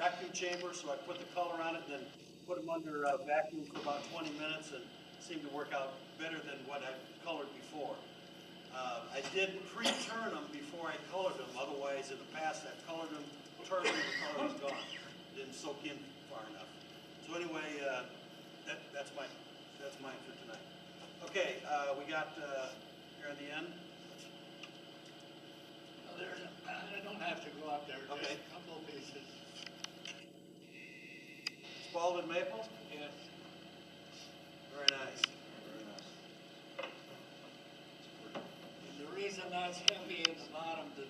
vacuum chamber, so I put the color on it, and then put them under vacuum for about 20 minutes, and seemed to work out better than what I colored before. I did pre-turn them before I colored them. Otherwise, in the past, I've colored them, turned them, the color was gone. Didn't soak in far enough. So anyway, that's mine for tonight. Okay, we got here at the end. I don't have to go up there. Okay. Just a couple of pieces. Spalding maple. Yes. Very nice. Very nice. And the reason that's heavy at the bottom, the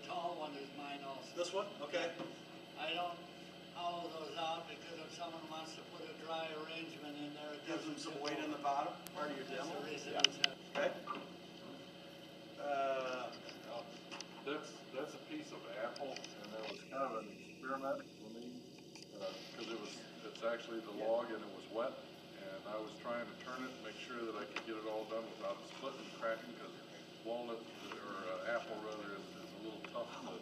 tall one is mine also. This one? Okay. I don't hollow those out because if someone wants to put a dry arrangement in there, it Gives them doesn't some tip weight in over. the bottom, part of your That's demo. the reason Yeah. it's heavy. Okay. That's a piece of apple, and that was kind of an experiment for me, because it's actually the log and it was wet, and I was trying to turn it and make sure that I could get it all done without splitting and cracking, because walnut, or apple rather, is a little tough to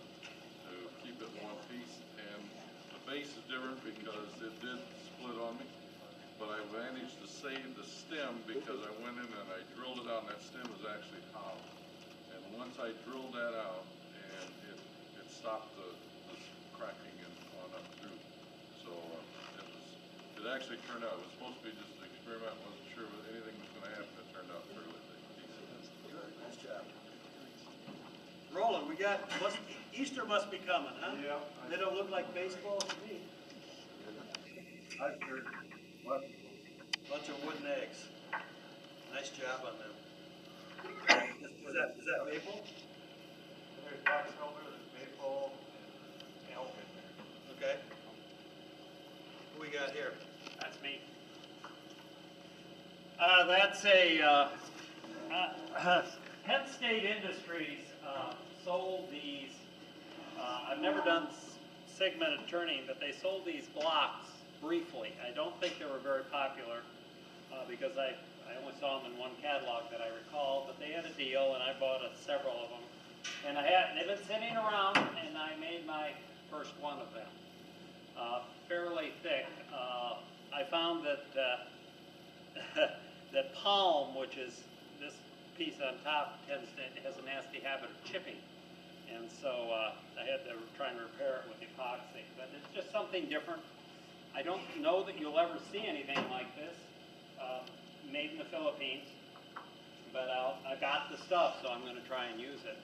keep it in one piece, and the base is different because it did split on me, but I managed to save the stem because I went in and I drilled it out, and that stem is actually hollow. And once I drilled that out, and it stopped the cracking and on up through. So it actually turned out, it was supposed to be just an experiment, wasn't sure if anything was gonna happen, it turned out fairly decent. Good. Nice job. Roland, we got, Easter must be coming, huh? Yeah. They don't look like baseball to me. I've heard what? Bunch of wooden eggs. Nice job on them. Is that maple? There's boxelder, there's maple, and elk in there. Okay. What we got here? That's me. That's a, Penn State Industries sold these, I've never done segmented turning, but they sold these blocks briefly. I don't think they were very popular because I only saw them in one catalog that I recall, but they had a deal and I bought several of them. And they've been sitting around, and I made my first one of them. Fairly thick. I found that that palm, which is this piece on top, has a nasty habit of chipping, and so I had to try and repair it with epoxy. But it's just something different. I don't know that you'll ever see anything like this, made in the Philippines. But I got the stuff, so I'm going to try and use it.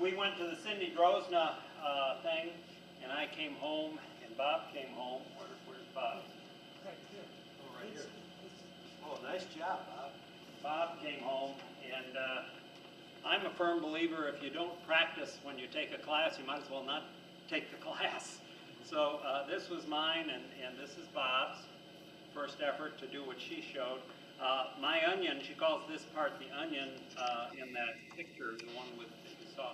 We went to the Cindy Drozna thing, and I came home, and Bob came home. Where's Bob? Right here. Oh, right here. Oh, nice job, Bob. Bob came home, and I'm a firm believer if you don't practice when you take a class, you might as well not take the class. So this was mine, and this is Bob's first effort to do what she showed. My onion, she calls this part the onion in that picture, the one that you saw,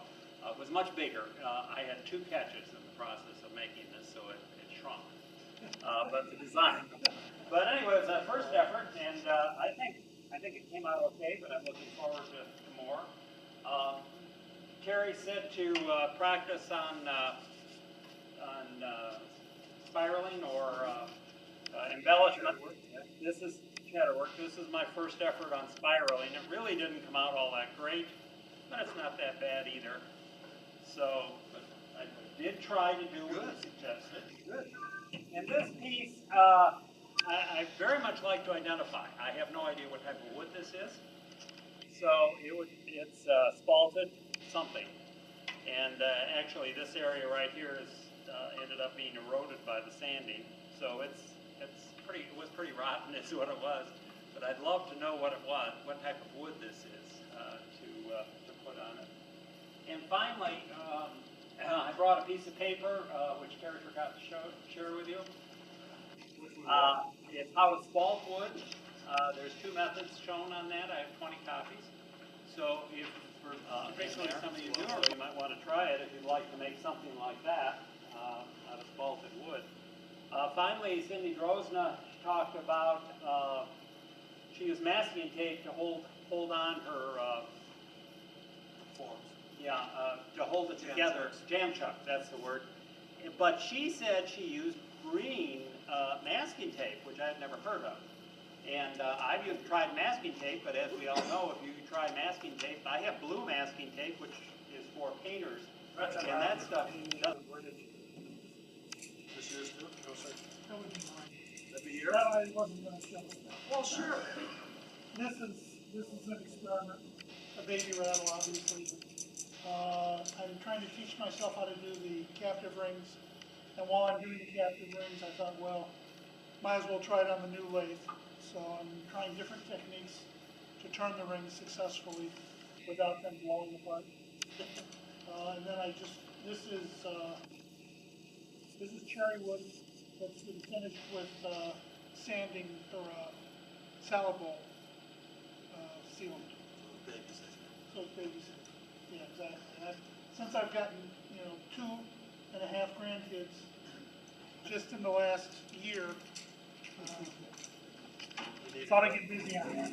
was much bigger. I had 2 catches in the process of making this, so it shrunk. But the design. But anyway, it was a first effort, and I think it came out okay, but I'm looking forward to more. Terry said to practice on spiraling or embellishment. This is Chatterwork. This is my first effort on spiraling. It really didn't come out all that great, but it's not that bad either. So I did try to do what you suggested. Good. And this piece, I very much like to identify. I have no idea what type of wood this is. So it's spalted something. And actually this area right here is ended up being eroded by the sanding. So it was pretty rotten is what it was. But I'd love to know what it was, what type of wood this is to put on it. And finally, I brought a piece of paper, which Terry forgot to share with you. It's how to spalt wood. There's 2 methods shown on that. I have 20 copies. So if basically some of you do, or you might want to try it if you'd like to make something like that out of spalted wood. Finally, Cindy Drozna talked about she used masking tape to hold on her Forms. to hold it together. Jam chuck, that's the word. but she said she used green masking tape, which I had never heard of. And I've tried masking tape, but as we all know, if you try masking tape, I have blue masking tape, which is for painters, and that stuff doesn't. This yours too? No, sir. That would be mine. That'd be yours? That I wasn't gonna show it. Well, sure. This is an experiment, a baby rattle, obviously. I'm trying to teach myself how to do the captive rings, and while I'm doing the captive rings, I thought, well, might as well try it on the new lathe. So I'm trying different techniques to turn the rings successfully without them blowing apart. And then this is cherry wood that's been finished with sanding or salad bowl sealant. So it's babies. Yeah, exactly. Since I've gotten, 2.5 grandkids just in the last year, thought I'd get busy on that.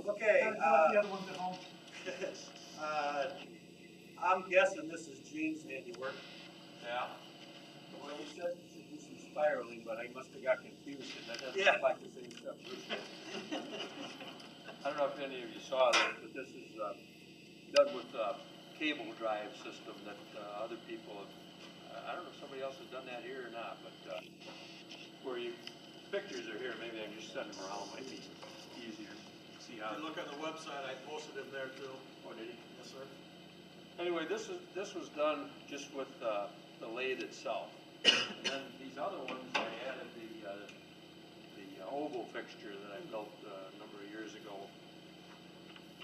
Okay, Gotta collect the other ones at home. I'm guessing this is Gene's handiwork. Yeah. Well, you said you should do some spiraling, but I must have got confused, and that doesn't Yeah. look like the same stuff. I don't know if any of you saw this, but this is done with cable drive system that other people have, I don't know if somebody else has done that here or not, but where pictures are here, maybe I can just send them around, might be easier to see how. If you look on the website, I posted them there too. Oh, did he? Yes, sir. Anyway, this was done just with the lathe itself. And then these other ones, I added the oval fixture that I built a number of years ago.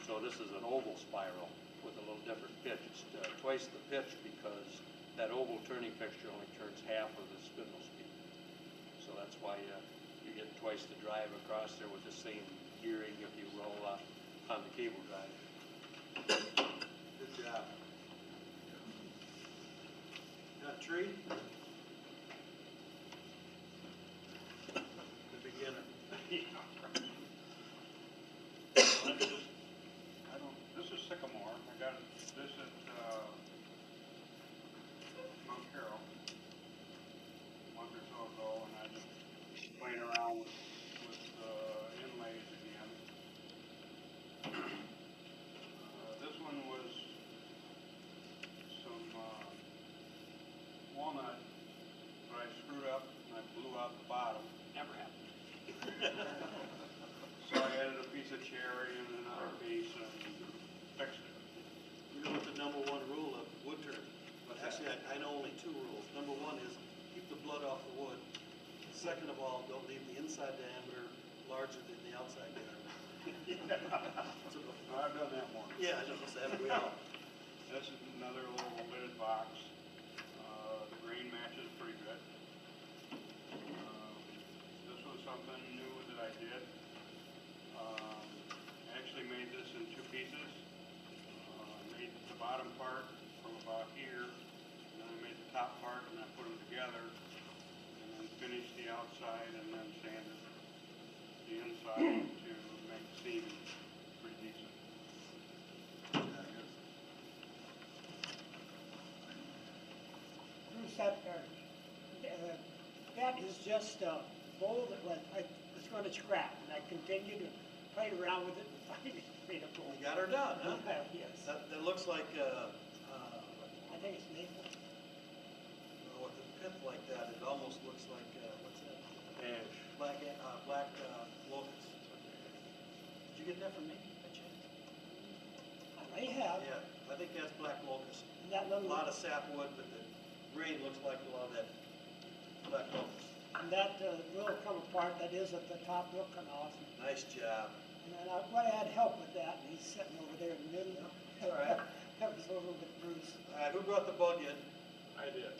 So this is an oval spiral with a little different pitch. It's twice the pitch because that oval turning fixture only turns half of the spindle speed. So that's why you get twice the drive across there with the same gearing, if you will, on the cable drive. Good job. Got a tree? The beginner. This is Sycamore. I got this at Mount Carroll a month or so ago, and I just playing around with inlays again. This one was some walnut, but I screwed up and I blew out the bottom. Never happened. So I added a piece of cherry and another piece and fixed it. You know what the number one rule of wood turning? But actually, I know only two rules. Number one is keep the blood off the wood. Second of all, don't leave the inside diameter larger than the outside diameter. So, I've done that one. yeah, I know, so have we all. This is another little lidded box. The grain matches pretty good. This was something new that I did. I actually made this in two pieces. Made the bottom part from about here, and then I made the top part, and I put them together, and then finished the outside, and then sanded the inside to make the seam pretty decent. Bruce, that is just a bowl that was going to scrap, and I continued to play around with it and finally made a bowl. You got her done, huh? Yes. That looks like, I think it's maple. with a pith like that, it almost looks like, what's that? Ash. Black locust. Did you get that from me, by chance? I may have. Yeah, I think that's black locust. And that A little, lot of sapwood, but the grain looks like a lot of that black locust. and that will come apart. That is at the top will come off. Nice job. And then I had help with that, and he's sitting over there in the middle. All right. That was a little bit Bruce. All right, who brought the bug in? I did.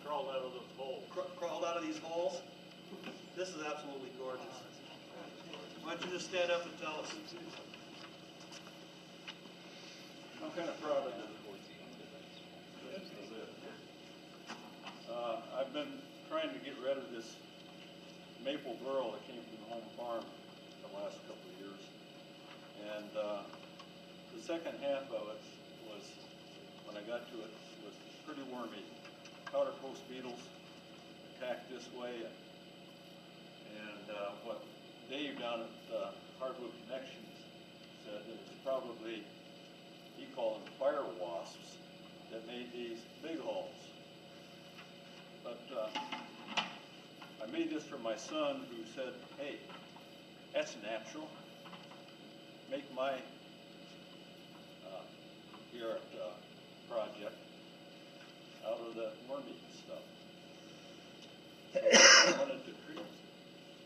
Crawled out of those holes. Crawled out of these holes? This is absolutely gorgeous. Why don't you just stand up and tell us? I'm kind of proud of this. I've been trying to get rid of this maple burl that came from the home farm the last couple of years. And the second half of it was, when I got to it, worm eating. Powder post beetles attack this way, and what Dave down at Hardwood Connections said that it's probably, he called them fire wasps, that made these big holes. But I made this for my son, who said, hey, that's natural. Make my Garrett project out of the worm eating stuff. So I wanted to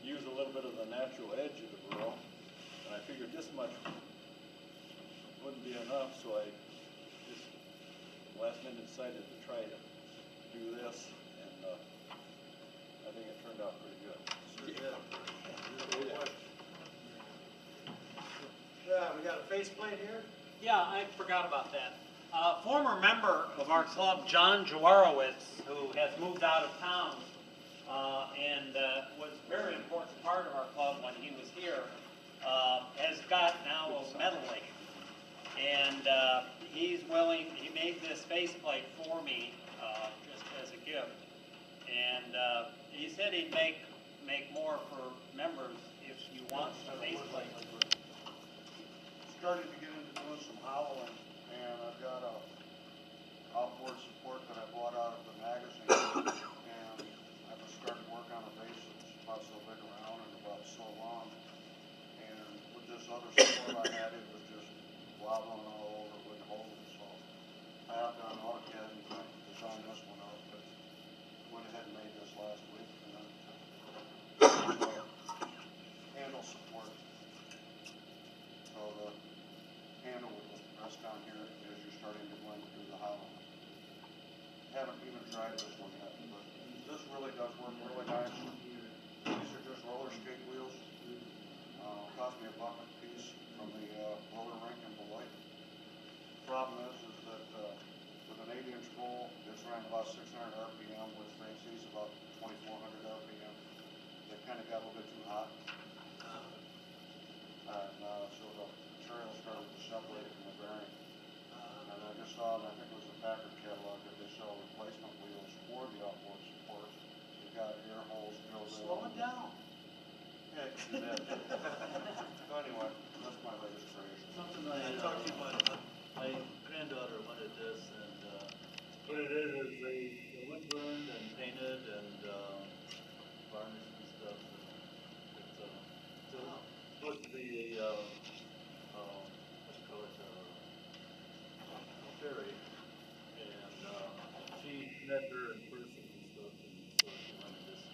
use a little bit of the natural edge of the burrow, and I figured this much wouldn't be enough, so I just last minute decided to try to do this, and I think it turned out pretty good. Yeah, we got a faceplate here. Yeah, I forgot about that. Former member of our club, John Jaworowitz, who has moved out of town, and was a very important part of our club when he was here, has got now a medal lake. And he's willing, he made this faceplate for me, just as a gift. And he said he'd make more for members if you want a faceplate. Started to get into doing some hollowing, and I've got a outboard support that I bought out of the magazine, and I've started to work on a base that's about so big around and about so long. And with this other support I had, it was just wobbling all over with holes. So I have done AutoCAD and I designed this one out, but went ahead and made this last week, and then handle support. So the handle with the rest down here as you're starting to blend through the hollow. Haven't even tried this one yet, but this really does work really nice. These are just roller skate wheels. Cost me $1 a piece from the roller rink in Beloit. Problem is that with an 8-inch bowl, it's running about 600 RPM. With Francie's about 2,400 RPM. They kind of got a little bit too hot. And so the material started to separate from the bearing. And I just saw, I think it was the Packard catalog, that they sell replacement wheels for the outboard supports. You've got air holes drilled in. Slow it down. Yeah, you can do that. So anyway, that's my latest creation. Something I talked to my granddaughter wanted this, and what it is they wood burned and painted and varnished and stuff. And it's supposed to be a what you call it, a fairy, and she met her in person and stuff, and so she wanted this.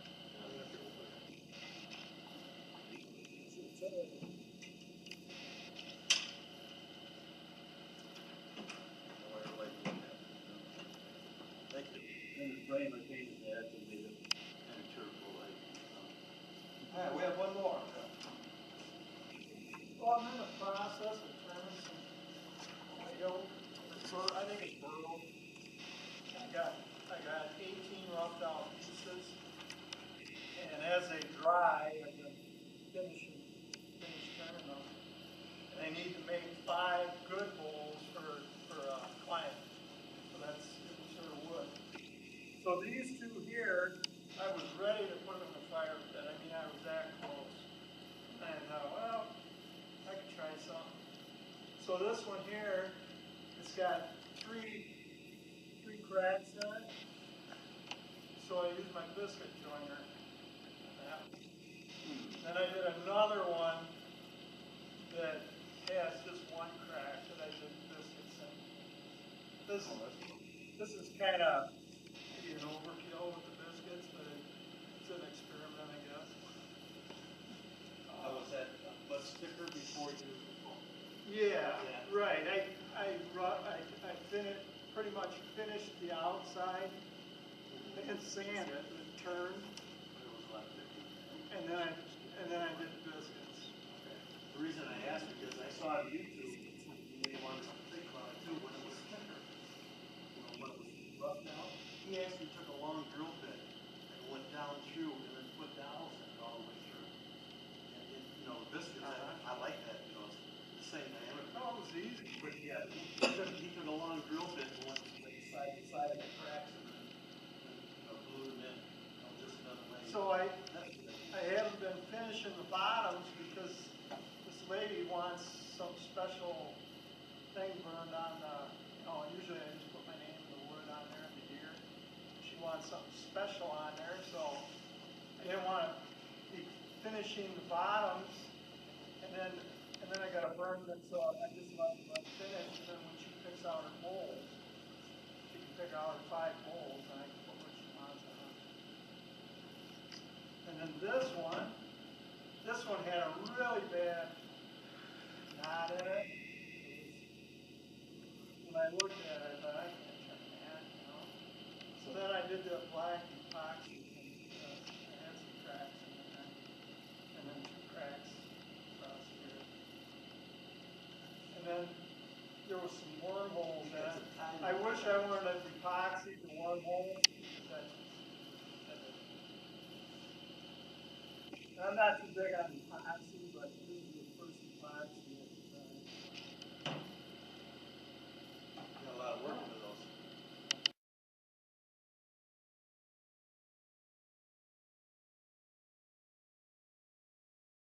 Thank you. And the frame I painted that and made it kind of turquoise. All right, we have one more. Well, I'm in the process of turning some Play-Doh, I think it's burl. I got 18 roughed out pieces, and as they dry, I can finish turning them. And I need to make 5 good bowls for a client, so that's sort of wood. So these two here, I was ready to put them in the fire pit. I mean, I was that close. And I thought, well, I could try something. So this one here, it's got three cracks in it. So I used my biscuit joiner. Then I did another one that has just one crack that I did biscuits in. This is kind of maybe an overkill with the biscuits, but it's an experiment, I guess. Was that a butt sticker before you? Yeah, right. I pretty much finished the outside and sanded it and turned, and then I did biscuits. The reason I asked is because I saw on YouTube, you may want to think about it too, when it was thicker, when it was roughed out, he actually took a long drill bit and went down through and then put dowels in it all the way through. And biscuits, I like that, it's the same diameter. Oh, it was easy. But yeah, he took a long drill bit and went like side to side of the cracks want something special on there, so I didn't wanna be finishing the bottoms, and then I gotta burn them, so I just let it finish, and then when she picks out her bowls, she can pick out her 5 bowls, and I can put what she wants on. And then this one had a really bad knot in it. When I looked at it, I thought, I can't turn that, you know? So then I did the black epoxy, and I had some cracks in there, and then 2 cracks across here. And then there was some wormholes in it. I wish I would have epoxied the wormhole, because that's just, I'm not too big on epoxy.